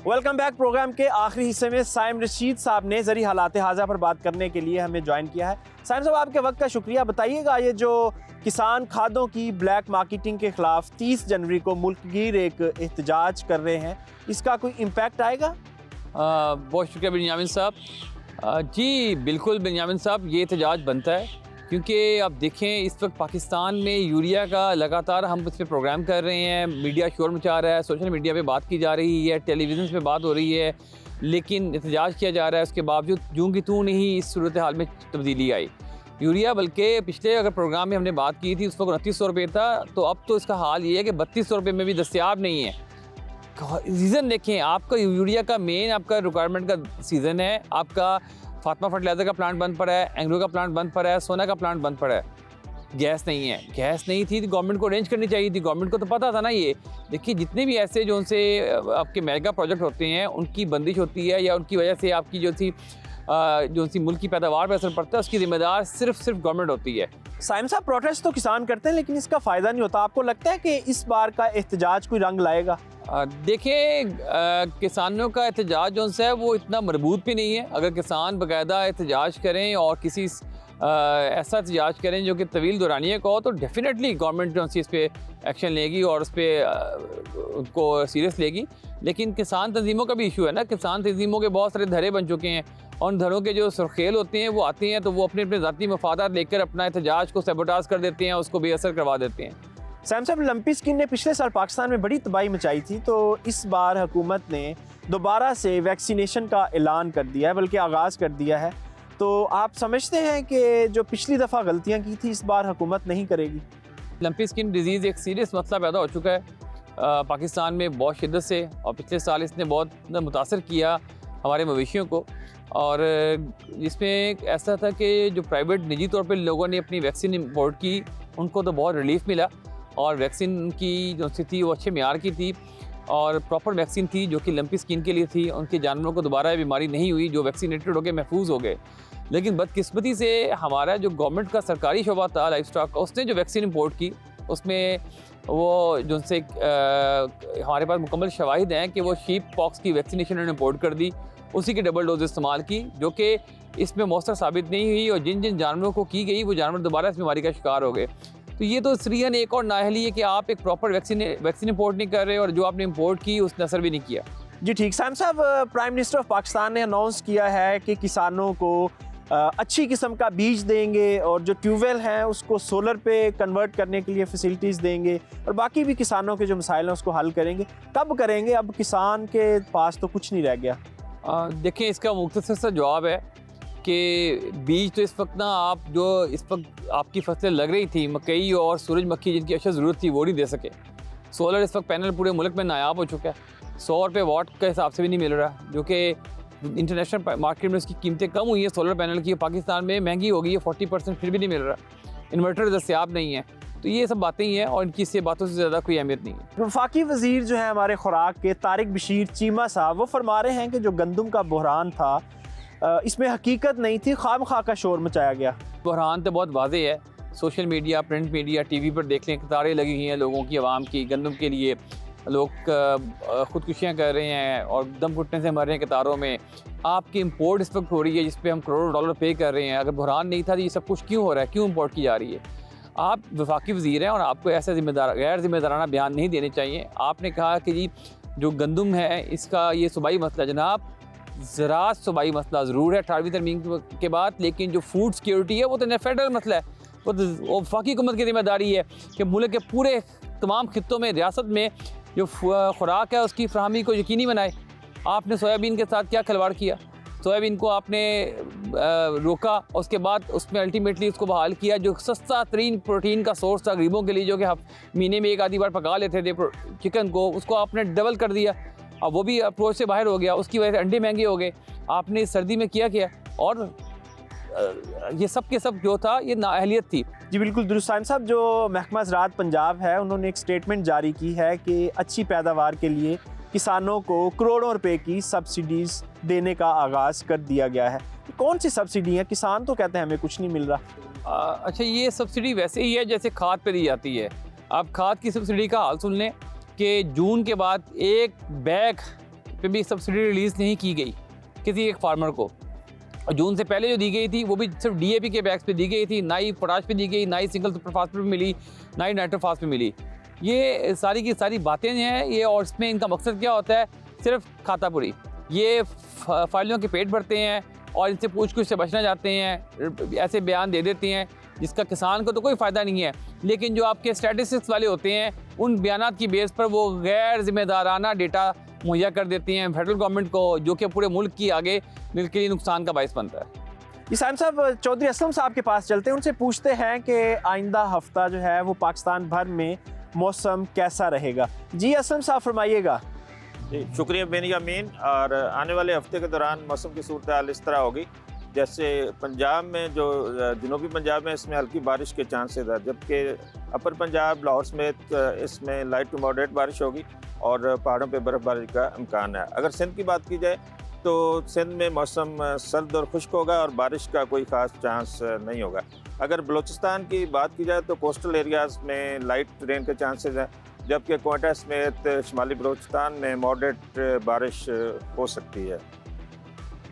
Welcome back. Programme के आखिरी हिस्से में साइम रशीद साहब ने ज़री हालात हाजा पर बात करने के लिए हमें ज्वाइन किया है। साइम साहब, आपके वक्त का शुक्रिया। बताइएगा, ये जो किसान खादों की ब्लैक मार्केटिंग के खिलाफ 30 जनवरी को मुल्कगीर एक एहतजाज कर रहे हैं, इसका कोई इम्पैक्ट आएगा? बहुत शुक्रिया बिन्यामिन साहब। जी बिल्कुल बिन्यामिन साहब, ये एहतजाज बनता है क्योंकि आप देखें इस वक्त पाकिस्तान में यूरिया का लगातार हम इस पर प्रोग्राम कर रहे हैं, मीडिया शोर मचा रहा है, सोशल मीडिया पे बात की जा रही है, टेलीविज़न पे बात हो रही है, लेकिन एहतजाज किया जा रहा है। उसके बावजूद यूँ की तू नहीं इस सूरत हाल में तब्दीली आई। यूरिया बल्कि पिछले अगर प्रोग्राम में हमने बात की थी उस वक्त 2900 रुपये था, तो अब तो इसका हाल ये है कि 3200 रुपये में भी दस्तियाब नहीं है। रीज़न देखें, आपका यूरिया का मेन आपका रिक्वायरमेंट का सीज़न है, आपका फातिमा फर्टिलाइज़र का प्लांट बंद पड़ा है, एंग्रो का प्लांट बंद पड़ा है, सोना का प्लांट बंद पड़ा है, गैस नहीं है। गैस नहीं थी तो गवर्नमेंट को अरेंज करनी चाहिए थी, गवर्नमेंट को तो पता था ना। ये देखिए जितने भी ऐसे जो उनसे आपके मेगा प्रोजेक्ट होते हैं उनकी बंदिश होती है या उनकी वजह से आपकी जो सी मुल्क की पैदावार पर असर पड़ता है, उसकी जिम्मेदार सिर्फ गवर्नमेंट होती है। साइम साहब, प्रोटेस्ट तो किसान करते हैं लेकिन इसका फ़ायदा नहीं होता। आपको लगता है कि इस बार का एहतजाज कोई रंग लाएगा? देखें, किसानों का एहतजाज जो है वो इतना मरबूत भी नहीं है। अगर किसान बाकायदा एहतजाज करें और किसी ऐसा एहतजाज करें जो कि तवील दौरानिया का हो, तो डेफिनेटली गवर्नमेंट जो इस पर एक्शन लेगी और उस पर उनको सीरियस लेगी। लेकिन किसान तंजीमों का भी इशू है ना। किसान तंजीमों के बहुत सारे धरे बन चुके हैं और उन धरों के जो सुरखेल होते हैं वो आते हैं तो वो अपने अपने ज़ाती मफादात लेकर अपना एहतजाज को सबोटाज कर देते हैं, उसको बेअसर करवा देते हैं। साइम साहब, लंपी स्किन ने पिछले साल पाकिस्तान में बड़ी तबाही मचाई थी, तो इस बार हुकूमत ने दोबारा से वैक्सीनेशन का ऐलान कर दिया है, बल्कि आगाज़ कर दिया है। तो आप समझते हैं कि जो पिछली दफ़ा गलतियां की थी इस बार हुकूमत नहीं करेगी? लंपी स्किन डिजीज़ एक सीरियस मसला पैदा हो चुका है पाकिस्तान में बहुत शिद्दत से, और पिछले साल इसने बहुत मुतासर किया हमारे मवेशियों को। और इसमें ऐसा था कि जो प्राइवेट निजी तौर पे लोगों ने अपनी वैक्सीन इंपोर्ट की, उनको तो बहुत रिलीफ मिला और वैक्सीन की जो थी वो अच्छे मेयार की थी और प्रॉपर वैक्सीन थी जो कि लंपी स्किन के लिए थी। उनके जानवरों को दोबारा ये बीमारी नहीं हुई, जो वैक्सीनेटेड हो गए महफूज हो गए। लेकिन बदकिस्मती से हमारा जो गवर्नमेंट का सरकारी शोबा था लाइफ स्टॉक का, उसने जो वैक्सीन इंपोर्ट की उसमें वो जो उनसे हमारे पास मुकम्मल शवाहिद हैं कि वो शीप पॉक्स की वैक्सीनेशन उन्होंने इंपोर्ट कर दी, उसी की डबल डोज इस्तेमाल की, जो कि इसमें मौसर साबित नहीं हुई और जिन जिन जानवरों को की गई वो जानवर दोबारा इस बीमारी का शिकार हो गए। तो ये तो सरीहन एक और नाअहली है कि आप एक प्रॉपर वैक्सीन इंपोर्ट नहीं कर रहे और जो आपने इंपोर्ट की उसने असर भी नहीं किया। जी ठीक। साइम साहब, प्राइम मिनिस्टर ऑफ पाकिस्तान ने अनाउंस किया है कि किसानों को अच्छी किस्म का बीज देंगे और जो ट्यूबवेल हैं उसको सोलर पे कन्वर्ट करने के लिए फैसिलिटीज़ देंगे और बाकी भी किसानों के जो मसाइल हैं उसको हल करेंगे। कब करेंगे? अब किसान के पास तो कुछ नहीं रह गया। देखें, इसका मुख्तसर सा जवाब है कि बीज तो इस वक्त ना आप जो इस वक्त आपकी फसलें लग रही थी मकई और सूरजमुखी जिनकी अशद ज़रूरत थी वो नहीं दे सके। सोलर इस वक्त पैनल पूरे मुल्क में नायाब हो चुका है, 100 रुपये वाट के हिसाब से भी नहीं मिल रहा, जो कि इंटरनेशनल मार्केट में उसकी कीमतें कम हुई हैं सोलर पैनल की, पाकिस्तान में महंगी हो गई है 40%, फिर भी नहीं मिल रहा। इन्वर्टर दस्तयाब नहीं है। तो ये सब बातें ही हैं और इनकी से बातों से ज़्यादा कोई अहमियत नहीं है। वफाकी वज़ीर जो है हमारे खुराक के तारिक बशीर चीमा साहब, वो फरमा रहे हैं कि जो गंदम का बहरान था इसमें हकीकत नहीं थी, खामखा का शोर मचाया गया। बहरान तो बहुत वाज़ेह है, social media, print media, TV पर देख लें, कतारें लगी हुई हैं लोगों की, आवाम की। गंदम के लिए लोग ख़ुदकुशियाँ कर रहे हैं और दम घुटने से मर रहे हैं कतारों में। आपकी इंपोर्ट इस वक्त हो रही है जिस पे हम करोड़ों डॉलर पे कर रहे हैं। अगर बहरान नहीं था तो ये सब कुछ क्यों हो रहा है, क्यों इंपोर्ट की जा रही है? आप वफाकी वज़ीर हैं और आपको ऐसा गैर जिम्मेदाराना बयान नहीं देने चाहिए। आपने कहा कि जी जो गंदम है इसका ये सूबाई मसला, जनाब ज़राअत सूबाई मसला ज़रूर है 18वीं तरमीम के बाद, लेकिन जो फूड सिक्योरिटी है वो तो फेडरल मसला है। वो वफाकी हुकूमत की जिम्मेदारी है कि मुल्क के पूरे तमाम खित्तों में, रियासत में जो खुराक है उसकी फराहमी को यकीनी बनाए। आपने सोयाबीन के साथ क्या खिलवाड़ किया? सोयाबीन को आपने रोका, उसके बाद उसमें अल्टीमेटली उसको बहाल किया जो सस्ता तरीन प्रोटीन का सोर्स था गरीबों के लिए, जो कि महीने में एक आधी बार पका लेते थे चिकन को, उसको आपने डबल कर दिया। अब वो भी अप्रोच से बाहर हो गया, उसकी वजह से अंडे महंगे हो गए। आपने इस सर्दी में किया और ये सब के सब जो था ये नाअहलियत थी। जी बिल्कुल दुरुस्त। साइम साहब, जो महकमा ज़राअत पंजाब है उन्होंने एक स्टेटमेंट जारी की है कि अच्छी पैदावार के लिए किसानों को करोड़ों रुपए की सब्सिडीज़ देने का आगाज़ कर दिया गया है। कौन सी सब्सिडी है? किसान तो कहते हैं हमें कुछ नहीं मिल रहा। अच्छा, ये सब्सिडी वैसे ही है जैसे खाद पे दी जाती है। आप खाद की सब्सिडी का हाल सुन लें कि जून के बाद एक बैग पे भी सब्सिडी रिलीज़ नहीं की गई किसी एक फार्मर को। जून से पहले जो दी गई थी वो भी सिर्फ DAP के बैग्स पे दी गई थी, ना ही पोटाश पे दी गई, ना ही सिंगल सुपर फास्फेट पे मिली, ना ही नाइट्रोफास पे मिली। ये सारी की सारी बातें हैं ये, और इसमें इनका मकसद क्या होता है? सिर्फ खातापुरी। ये फाइलों के पेट भरते हैं और इनसे पूछ-कुछ से बचना चाहते हैं, ऐसे बयान दे देते हैं जिसका किसान को तो कोई फ़ायदा नहीं है, लेकिन जो आपके स्टैटिस्टिक्स वाले होते हैं उन बयानात की बेस पर वो गैर जिम्मेदाराना डेटा मुहैया कर देती हैं फेडरल गवर्नमेंट को, जो कि पूरे मुल्क की आगे के लिए नुकसान का बायस बनता है। इसाम साहब, चौधरी असलम साहब के पास चलते हैं, उनसे पूछते हैं कि आइंदा हफ्ता जो है वो पाकिस्तान भर में मौसम कैसा रहेगा। जी असलम साहब फरमाइएगा। जी शुक्रिया बेनियामीन। और आने वाले हफ्ते के दौरान मौसम की सूरत हाल इस तरह होगी जैसे पंजाब में, जो जनूबी पंजाब में इसमें हल्की बारिश के चांसेस है, जबकि अपर पंजाब लाहौर समेत इसमें लाइट टू मॉडरेट बारिश होगी और पहाड़ों पे बर्फ़बारी का इम्कान है। अगर सिंध की बात की जाए तो सिंध में मौसम सर्द और खुश्क होगा और बारिश का कोई ख़ास चांस नहीं होगा। अगर बलूचिस्तान की बात की जाए तो कोस्टल एरियाज़ में लाइट रेन के चांसेस हैं, जबकि क्वेटा समेत शुमाली बलूचिस्तान में मॉडरेट बारिश हो सकती है।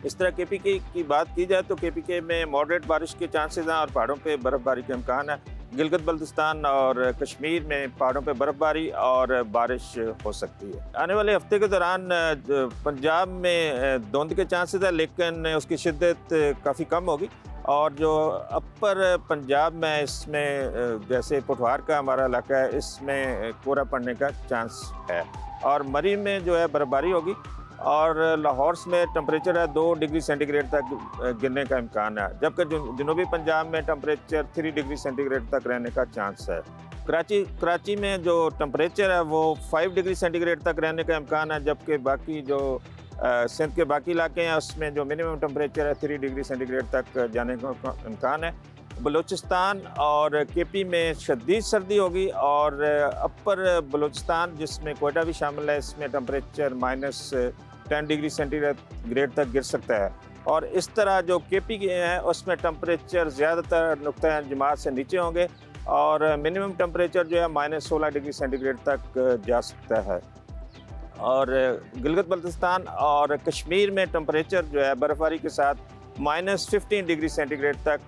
इस तरह KPK की बात की जाए तो KPK में मॉडरेट बारिश के चांसेस हैं और पहाड़ों पे बर्फ़बारी का इम्कान है। गिलगित बल्तिस्तान और कश्मीर में पहाड़ों पे बर्फ़बारी और बारिश हो सकती है। आने वाले हफ्ते के दौरान पंजाब में धुंध के चांसेस है, लेकिन उसकी शिद्दत काफ़ी कम होगी, और जो अपर पंजाब में इसमें जैसे पुठवार का हमारा इलाका है इसमें कोहरा पड़ने का चांस है, और मरी में जो है बर्फ़बारी होगी, और लाहौर में टेम्परेचर है 2 डिग्री सेंटीग्रेड तक गिरने का इम्कान है, जबकि जनूबी पंजाब में टेम्परेचर 3 डिग्री सेंटीग्रेड तक रहने का चांस है। कराची में जो टेम्परेचर है वो 5 डिग्री सेंटीग्रेड तक रहने का इम्कान है, जबकि बाकी जो सिंध के बाकी इलाके हैं उसमें जो मिनिमम टेम्परेचर है 3 डिग्री सेंटीग्रेड तक जाने का इम्कान है। बलूचिस्तान और KP में शदीद सर्दी होगी, और अपर बलूचिस्तान जिसमें कोयटा भी शामिल है इसमें टेम्परेचर -10 डिग्री सेंटीग्रेड तक गिर सकता है, और इस तरह जो KP के हैं उसमें टेम्परेचर ज़्यादातर नुक्ता जमात से नीचे होंगे, और मिनिमम टेम्परेचर जो है -16 डिग्री सेंटीग्रेड तक जा सकता है। और गिलगित बल्तिस्तान और कश्मीर में टेम्परेचर जो है बर्फ़बारी के साथ -15 डिग्री सेंटीग्रेड तक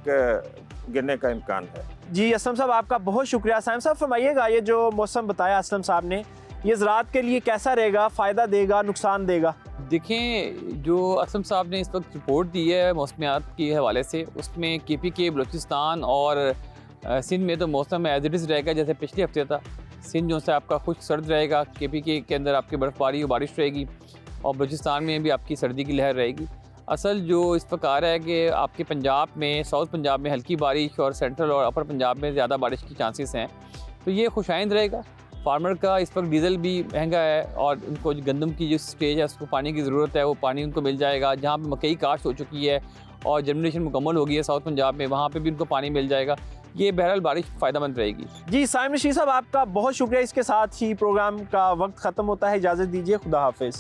गिरने का इम्कान है। जी असलम साहब आपका बहुत शुक्रिया। साइम साहब फरमाइएगा, ये जो मौसम बताया असलम साहब ने, ये ज़राअत के लिए कैसा रहेगा? फ़ायदा देगा, नुकसान देगा? देखें, जो असलम साहब ने इस वक्त रिपोर्ट दी है मौसमियात के हवाले से, उसमें KPK बलूचिस्तान और सिंध में तो मौसम एज इट इज़ रहेगा जैसे पिछले हफ्ते था। सिंध जो है आपका खुश्क सर्द रहेगा, KPK के अंदर आपकी बर्फ़बारी और बारिश रहेगी, और बलूचिस्तान में भी आपकी सर्दी की लहर रहेगी। असल जो इस वक्त आ रहा है कि आपके पंजाब में, साउथ पंजाब में हल्की बारिश और सेंट्रल और अपर पंजाब में ज़्यादा बारिश की चांसेस हैं, तो ये खुशाइंद रहेगा। फार्मर का इस वक्त डीज़ल भी महंगा है, और उनको जो गंदम की जो स्टेज है उसको पानी की ज़रूरत है, वो पानी उनको मिल जाएगा। जहाँ पे मकई काश्त हो चुकी है और जर्मिनेशन मुकम्मल हो गई है साउथ पंजाब में, वहाँ पे भी उनको पानी मिल जाएगा। ये बहरहाल बारिश फ़ायदेमंद रहेगी। जी साइम रशीद साहब आपका बहुत शुक्रिया। इसके साथ ही प्रोग्राम का वक्त ख़त्म होता है, इजाज़त दीजिए, खुदा हाफिज़।